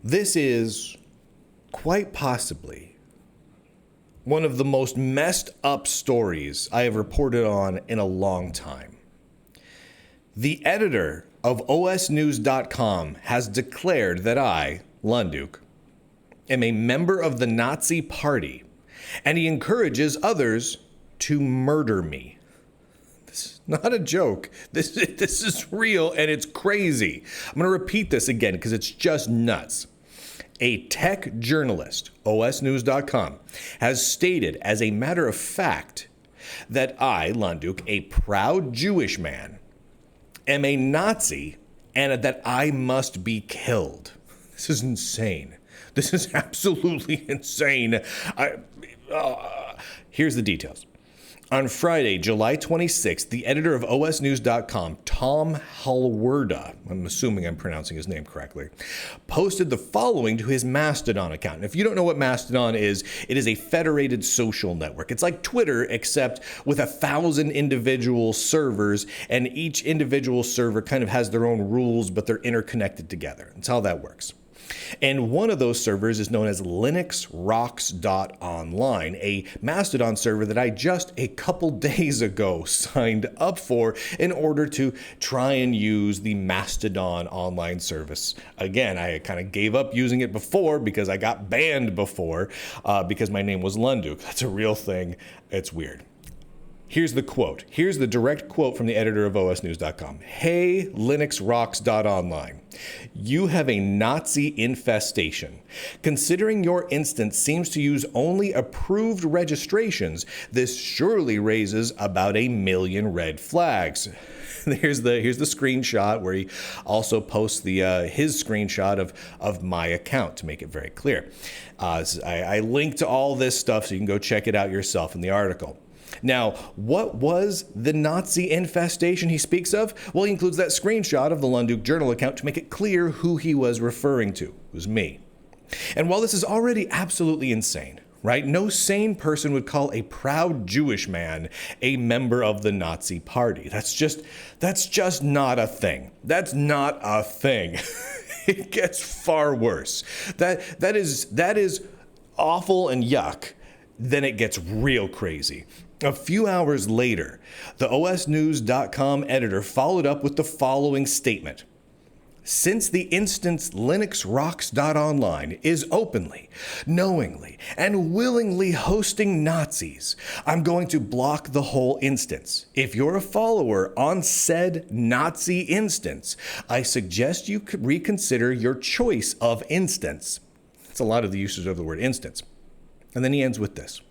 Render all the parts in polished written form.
This is quite possibly one of the most messed up stories I have reported on in a long time. The editor of OSNews.com has declared that I, Lunduke, am a member of the Nazi Party, and he encourages others to murder me. This is not a joke. This is real, and it's crazy. I'm going to repeat this again because it's just nuts. A tech journalist, OSNews.com, has stated as a matter of fact that I, Lunduke, a proud Jewish man, am a Nazi and that I must be killed. This is insane. This is absolutely insane. Here's the details. On Friday, July 26th, the editor of OSNews.com, Tom Halwerda, I'm assuming I'm pronouncing his name correctly, posted the following to his Mastodon account. And if you don't know what Mastodon is, it is a federated social network. It's like Twitter, except with 1,000 individual servers, and each individual server kind of has their own rules, but they're interconnected together. That's how that works. And one of those servers is known as linuxrocks.online, a Mastodon server that I just a couple days ago signed up for in order to try and use the Mastodon online service. Again, I kind of gave up using it before because I got banned before because my name was Lunduke. That's a real thing. It's weird. Here's the quote. Here's the direct quote from the editor of OSNews.com. Hey, linuxrocks.online. You have a Nazi infestation. Considering your instance seems to use only approved registrations, this surely raises about 1 million red flags. Here's the screenshot where he also posts his screenshot of my account to make it very clear. I linked to all this stuff so you can go check it out yourself in the article. Now, what was the Nazi infestation he speaks of? Well, he includes that screenshot of the Lunduke Journal account to make it clear who he was referring to. It was me. And while this is already absolutely insane, right? No sane person would call a proud Jewish man a member of the Nazi Party. That's just not a thing. That's not a thing. It gets far worse. That is awful and yuck. Then it gets real crazy. A few hours later, the OSNews.com editor followed up with the following statement. Since the instance linuxrocks.online is openly, knowingly, and willingly hosting Nazis, I'm going to block the whole instance. If you're a follower on said Nazi instance, I suggest you could reconsider your choice of instance. That's a lot of the usage of the word instance. And then he ends with this.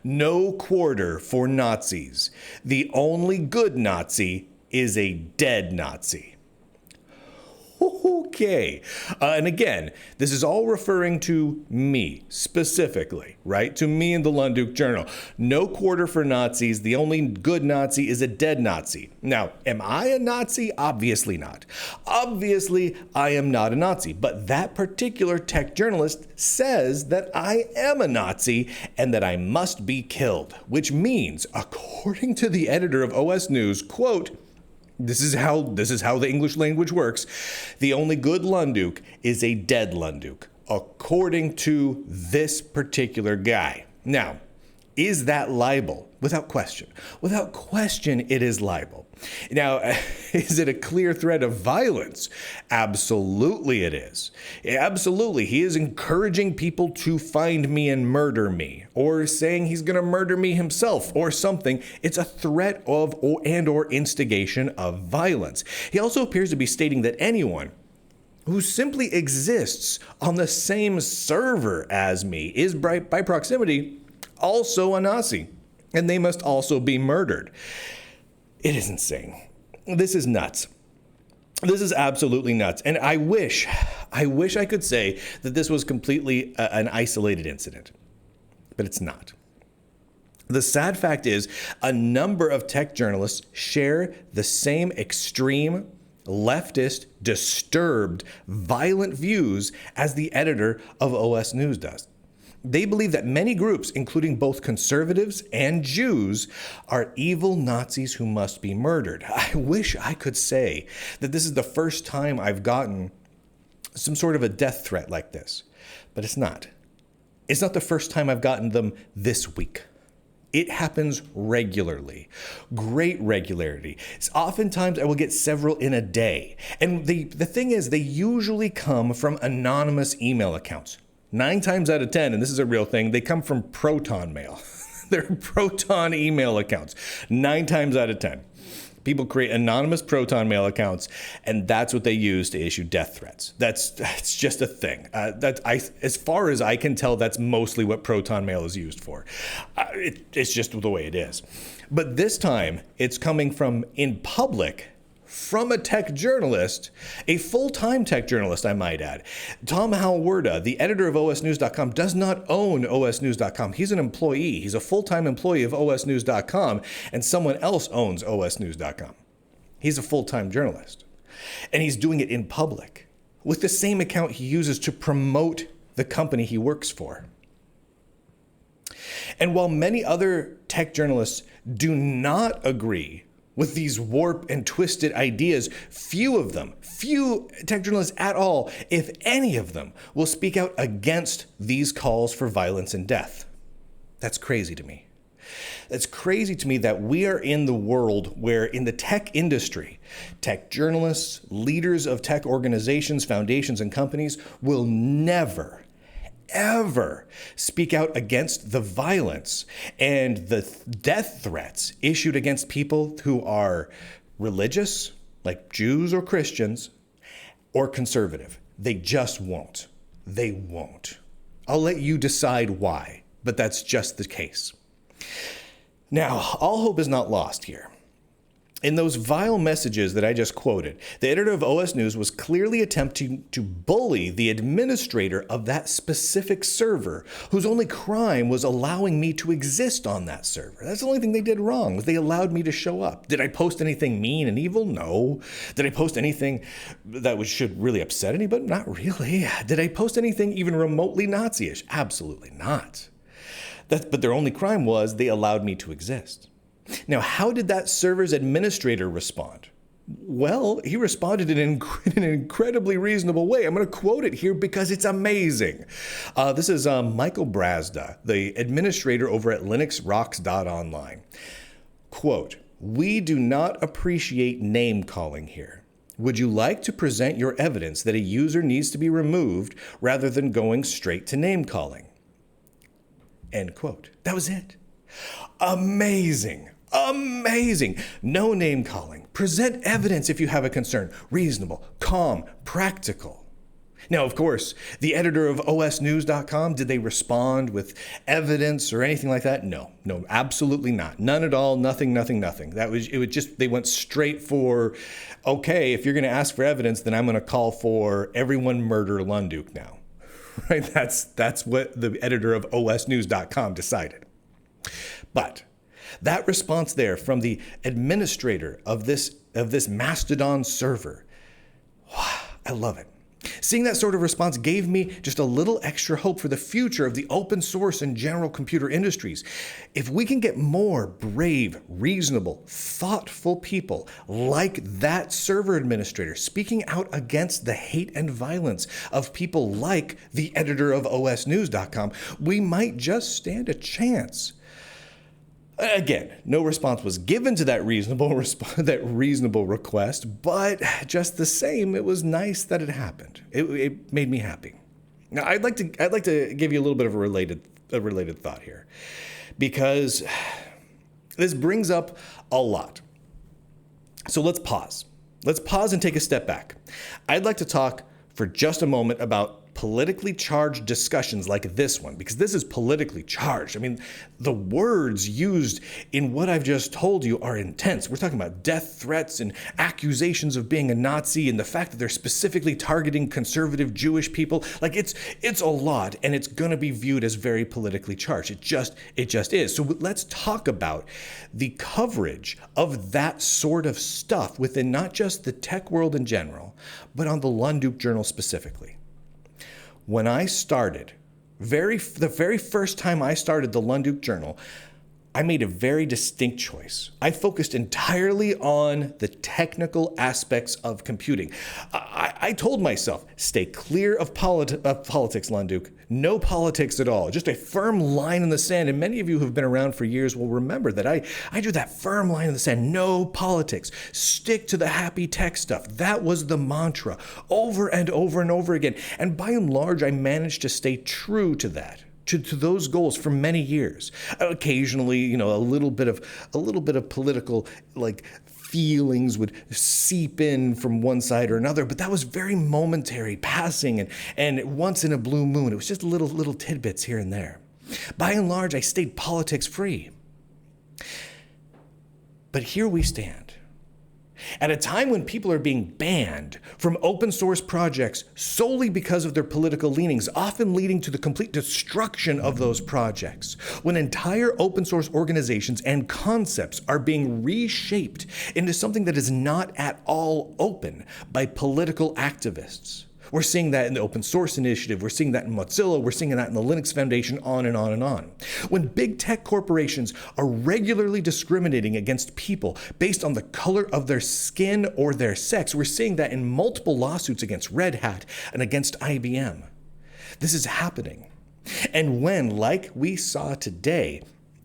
No quarter for Nazis. The only good Nazi is a dead Nazi. Okay. And again, this is all referring to me specifically, right? To me in the Lunduke Journal. No quarter for Nazis. The only good Nazi is a dead Nazi. Now, am I a Nazi? Obviously not. Obviously, I am not a Nazi. But that particular tech journalist says that I am a Nazi and that I must be killed, which means, according to the editor of OS News, quote, This is how the English language works. The only good Lunduke is a dead Lunduke, according to this particular guy. Now, is that libel? Without question. Without question, it is libel. Now, is it a clear threat of violence? Absolutely it is. Absolutely. He is encouraging people to find me and murder me, or saying he's going to murder me himself or something. It's a threat of or instigation of violence. He also appears to be stating that anyone who simply exists on the same server as me is by proximity also a Nazi, and they must also be murdered. It is insane. This is nuts. This is absolutely nuts. And I wish I could say that this was completely an isolated incident, but it's not. The sad fact is a number of tech journalists share the same extreme, leftist, disturbed, violent views as the editor of OS News does. They believe that many groups, including both conservatives and Jews, are evil Nazis who must be murdered. I wish I could say that this is the first time I've gotten some sort of a death threat like this. But it's not. It's not the first time I've gotten them this week. It happens regularly, great regularity. Oftentimes I will get several in a day. And the thing is, they usually come from anonymous email accounts. 9 times out of 10, and this is a real thing, they come from Proton Mail. They're Proton email accounts. 9 times out of 10. People create anonymous Proton Mail accounts, and that's what they use to issue death threats. That's just a thing. As far as I can tell, that's mostly what Proton Mail is used for. It's just the way it is. But this time, it's coming from in public, from a tech journalist, a full-time tech journalist, I might add. Tom Halwerda, the editor of OSNews.com, does not own OSNews.com. He's an employee. He's a full-time employee of OSNews.com, and someone else owns OSNews.com. He's a full-time journalist. And he's doing it in public with the same account he uses to promote the company he works for. And while many other tech journalists do not agree with these warped and twisted ideas, few tech journalists at all, if any of them, will speak out against these calls for violence and death. That's crazy to me. It's crazy to me that we are in the world where in the tech industry, tech journalists, leaders of tech organizations, foundations, and companies will never, ever speak out against the violence and the death threats issued against people who are religious, like Jews or Christians, or conservative. They just won't. They won't. I'll let you decide why, but that's just the case. Now, all hope is not lost here. In those vile messages that I just quoted, the editor of OS News was clearly attempting to bully the administrator of that specific server, whose only crime was allowing me to exist on that server. That's the only thing they did wrong, was they allowed me to show up. Did I post anything mean and evil? No. Did I post anything that should really upset anybody? Not really. Did I post anything even remotely Nazi-ish? Absolutely not. But their only crime was they allowed me to exist. Now, how did that server's administrator respond? Well, he responded in an incredibly reasonable way. I'm going to quote it here because it's amazing. This is Michael Brazda, the administrator over at linuxrocks.online. Quote, "We do not appreciate name calling here. Would you like to present your evidence that a user needs to be removed rather than going straight to name calling?" End quote. That was it. Amazing. Amazing. No name calling. Present evidence if you have a concern. Reasonable, calm, practical. Now, of course, the editor of OSNews.com, did they respond with evidence or anything like that? No, absolutely not. None at all. Nothing. They went straight for, okay, if you're going to ask for evidence, then I'm going to call for everyone murder Lunduke now. Right? That's what the editor of OSNews.com decided. But that response there from the administrator of this Mastodon server, I love it. Seeing that sort of response gave me just a little extra hope for the future of the open source and general computer industries. If we can get more brave, reasonable, thoughtful people like that server administrator speaking out against the hate and violence of people like the editor of OSNews.com, we might just stand a chance. Again, no response was given to that reasonable request, but just the same, it was nice that it happened. It made me happy. Now, I'd like to give you a little bit of a related thought here, because this brings up a lot. So let's pause. Let's pause and take a step back. I'd like to talk for just a moment about politically charged discussions like this one, because this is politically charged. I mean, the words used in what I've just told you are intense. We're talking about death threats and accusations of being a Nazi, and the fact that they're specifically targeting conservative Jewish people. Like, it's a lot, and it's going to be viewed as very politically charged. It just is. So let's talk about the coverage of that sort of stuff within not just the tech world in general, but on the Lunduke Journal specifically. When I started, the very first time I started the Lunduke Journal, I made a very distinct choice. I focused entirely on the technical aspects of computing. I told myself, stay clear of politics, Lunduke. No politics at all. Just a firm line in the sand. And many of you who have been around for years will remember that I drew that firm line in the sand. No politics. Stick to the happy tech stuff. That was the mantra over and over and over again. And by and large, I managed to stay true to that. To those goals for many years. Occasionally, a little bit of political feelings would seep in from one side or another, but that was very momentary, passing, and once in a blue moon. It was just little tidbits here and there. By and large, I stayed politics free. But here we stand. At a time when people are being banned from open source projects solely because of their political leanings, often leading to the complete destruction of those projects, when entire open source organizations and concepts are being reshaped into something that is not at all open by political activists. We're seeing that in the Open Source Initiative, we're seeing that in Mozilla, we're seeing that in the Linux Foundation, on and on and on. When big tech corporations are regularly discriminating against people based on the color of their skin or their sex, we're seeing that in multiple lawsuits against Red Hat and against IBM. This is happening. And when, like we saw today,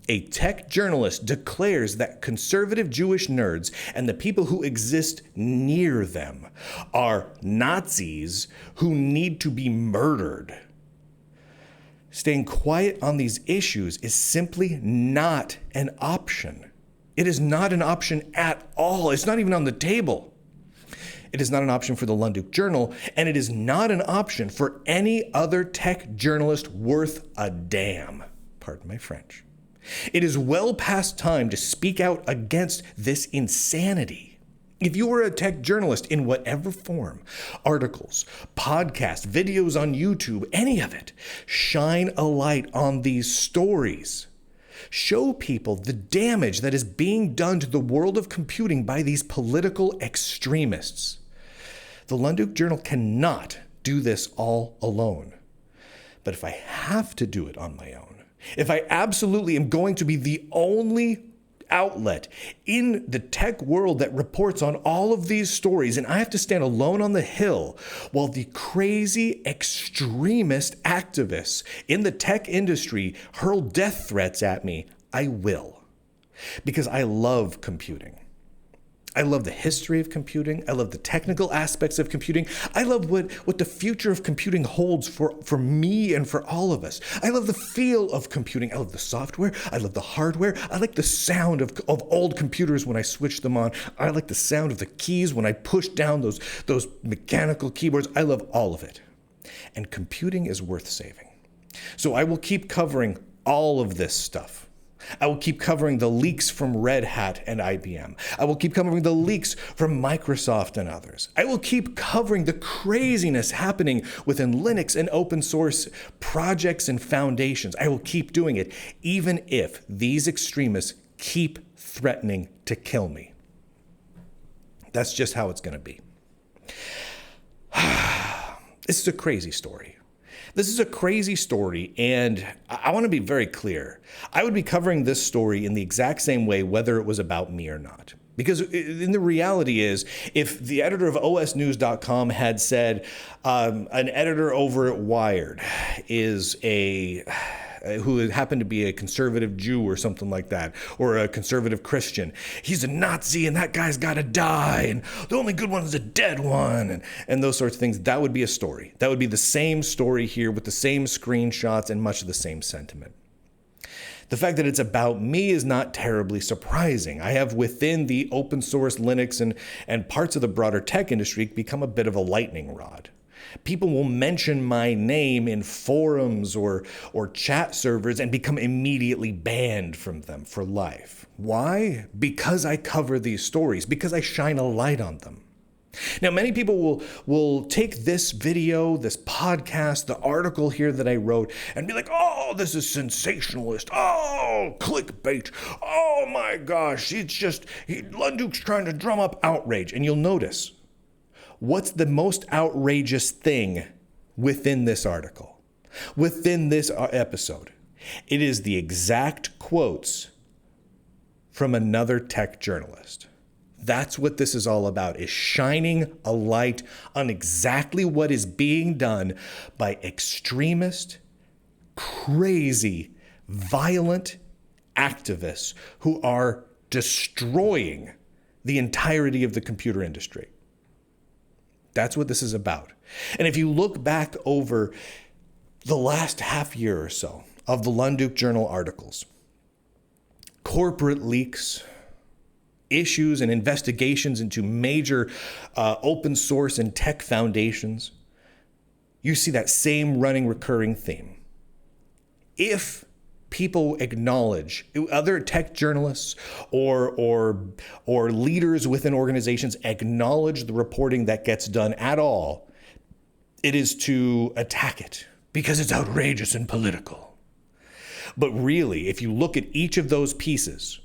a tech journalist declares that conservative Jewish nerds and the people who exist near them are Nazis who need to be murdered. Staying quiet on these issues is simply not an option. It is not an option at all. It's not even on the table. It is not an option for the Lunduke Journal, and it is not an option for any other tech journalist worth a damn. Pardon my French. It is well past time to speak out against this insanity. If you are a tech journalist in whatever form, articles, podcasts, videos on YouTube, any of it, shine a light on these stories. Show people the damage that is being done to the world of computing by these political extremists. The Lunduke Journal cannot do this all alone. But if I have to do it on my own, if I absolutely am going to be the only outlet in the tech world that reports on all of these stories, and I have to stand alone on the hill while the crazy extremist activists in the tech industry hurl death threats at me, I will. Because I love computing. I love the history of computing. I love the technical aspects of computing. I love what the future of computing holds for me and for all of us. I love the feel of computing. I love the software. I love the hardware. I like the sound of old computers when I switch them on. I like the sound of the keys when I push down those mechanical keyboards. I love all of it. And computing is worth saving. So I will keep covering all of this stuff. I will keep covering the leaks from Red Hat and IBM. I will keep covering the leaks from Microsoft and others. I will keep covering the craziness happening within Linux and open source projects and foundations. I will keep doing it, even if these extremists keep threatening to kill me. That's just how it's going to be. This is a crazy story. This is a crazy story, and I want to be very clear. I would be covering this story in the exact same way whether it was about me or not. Because the reality is, if the editor of OSNews.com had said an editor over at Wired is who happened to be a conservative Jew or something like that, or a conservative Christian, he's a Nazi and that guy's got to die, and the only good one is a dead one, and those sorts of things, that would be a story. That would be the same story here with the same screenshots and much of the same sentiment. The fact that it's about me is not terribly surprising. I have within the open source Linux and parts of the broader tech industry become a bit of a lightning rod. People will mention my name in forums or chat servers and become immediately banned from them for life. Why? Because I cover these stories, because I shine a light on them. Now, many people will take this video, this podcast, the article here that I wrote, and be like, oh, this is sensationalist. Oh, clickbait. Oh my gosh, Lunduke's trying to drum up outrage. And you'll notice, what's the most outrageous thing within this article, within this episode? It is the exact quotes from another tech journalist. That's what this is all about, is shining a light on exactly what is being done by extremist, crazy, violent activists who are destroying the entirety of the computer industry. That's what this is about. And if you look back over the last half year or so of the Lunduke Journal articles, corporate leaks, issues and investigations into major open source and tech foundations, you see that same running, recurring theme. If people acknowledge, other tech journalists or leaders within organizations acknowledge the reporting that gets done at all, it is to attack it because it's outrageous and political. But really, if you look at each of those pieces,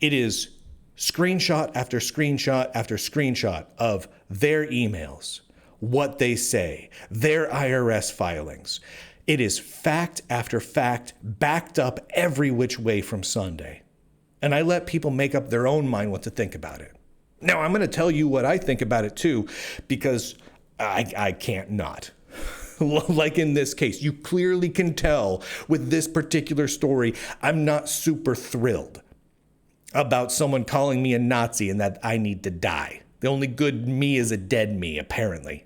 it is screenshot after screenshot after screenshot of their emails, what they say, their IRS filings. It is fact after fact, backed up every which way from Sunday. And I let people make up their own mind what to think about it. Now, I'm going to tell you what I think about it too, because I can't not. Like in this case, you clearly can tell with this particular story, I'm not super thrilled about someone calling me a Nazi and that I need to die. The only good me is a dead me, apparently.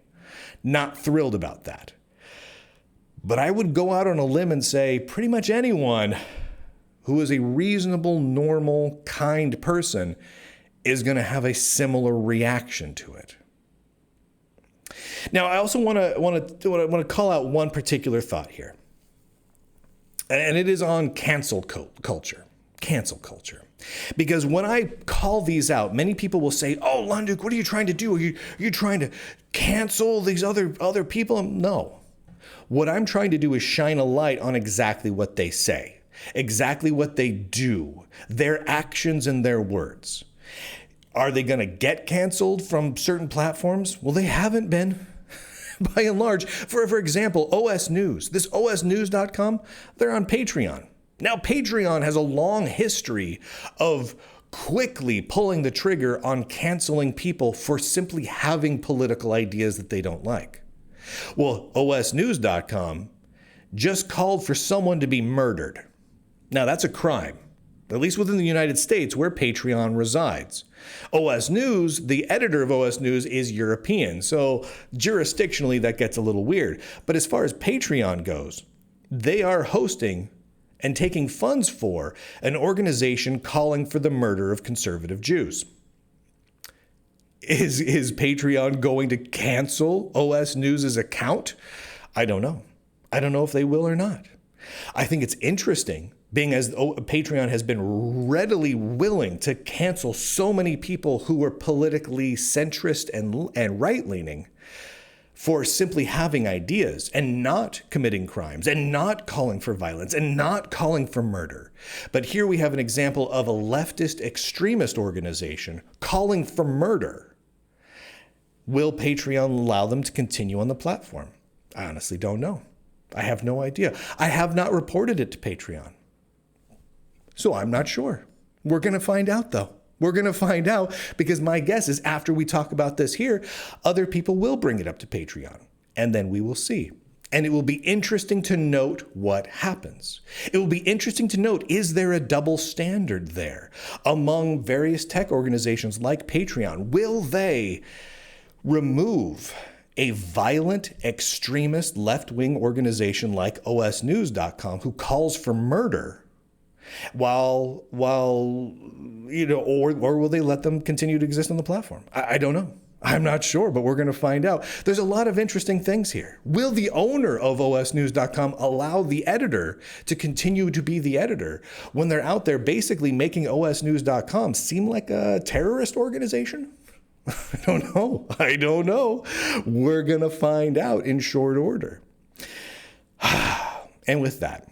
Not thrilled about that. But I would go out on a limb and say pretty much anyone who is a reasonable, normal, kind person is going to have a similar reaction to it. Now, I also want to call out one particular thought here. And it is on cancel culture. Cancel culture. Because when I call these out, many people will say, "Oh, Lunduke, what are you trying to do? Are you trying to cancel these other people?" No. What I'm trying to do is shine a light on exactly what they say, exactly what they do, their actions and their words. Are they going to get canceled from certain platforms? Well, they haven't been. By and large, for example, OS News, this OSNews.com, they're on Patreon. Now, Patreon has a long history of quickly pulling the trigger on canceling people for simply having political ideas that they don't like. Well, OSNews.com just called for someone to be murdered. Now, that's a crime, at least within the United States where Patreon resides. OS News, the editor of OS News, is European, so jurisdictionally that gets a little weird. But as far as Patreon goes, they are hosting and taking funds for an organization calling for the murder of conservative Jews. Is Patreon going to cancel OS News' account? I don't know. I don't know if they will or not. I think it's interesting, being as Patreon has been readily willing to cancel so many people who were politically centrist and right-leaning for simply having ideas and not committing crimes and not calling for violence and not calling for murder. But here we have an example of a leftist extremist organization calling for murder. Will Patreon allow them to continue on the platform? I honestly don't know. I have no idea. I have not reported it to Patreon. So I'm not sure. We're going to find out, though. We're going to find out because my guess is after we talk about this here, other people will bring it up to Patreon, and then we will see. And it will be interesting to note what happens. It will be interesting to note, is there a double standard there among various tech organizations like Patreon? Will they remove a violent, extremist, left-wing organization like OSNews.com who calls for murder while or will they let them continue to exist on the platform? I don't know. I'm not sure, but we're going to find out. There's a lot of interesting things here. Will the owner of OSNews.com allow the editor to continue to be the editor when they're out there basically making OSNews.com seem like a terrorist organization? I don't know. We're going to find out in short order. And with that,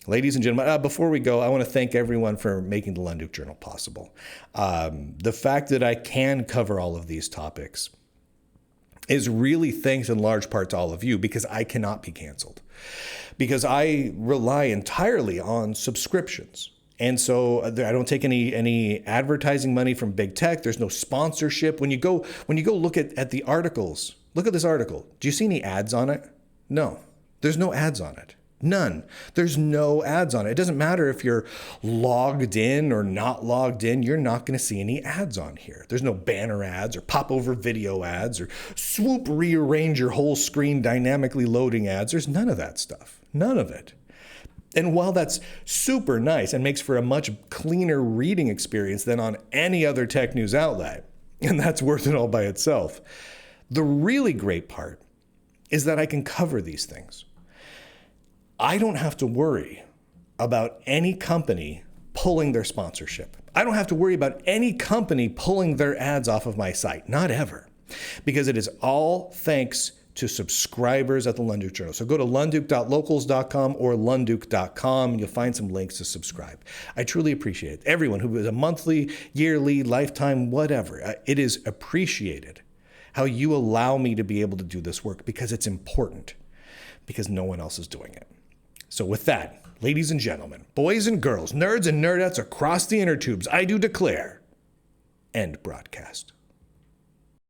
ladies and gentlemen, before we go, I want to thank everyone for making the Lunduke Journal possible. The fact that I can cover all of these topics is really thanks in large part to all of you, because I cannot be canceled. Because I rely entirely on subscriptions And so I don't take any advertising money from big tech. There's no sponsorship. When you go look at the articles, look at this article. Do you see any ads on it? No, there's no ads on it. None. There's no ads on it. It doesn't matter if you're logged in or not logged in. You're not going to see any ads on here. There's no banner ads or pop over video ads or swoop rearrange your whole screen dynamically loading ads. There's none of that stuff. None of it. And while that's super nice and makes for a much cleaner reading experience than on any other tech news outlet, and that's worth it all by itself, the really great part is that I can cover these things. I don't have to worry about any company pulling their sponsorship. I don't have to worry about any company pulling their ads off of my site. Not ever. Because it is all thanks to subscribers at the Lunduke Journal. So go to lunduke.locals.com or lunduke.com and you'll find some links to subscribe. I truly appreciate it. Everyone who is a monthly, yearly, lifetime, whatever, it is appreciated how you allow me to be able to do this work because it's important, because no one else is doing it. So with that, ladies and gentlemen, boys and girls, nerds and nerdettes across the inner tubes, I do declare, end broadcast.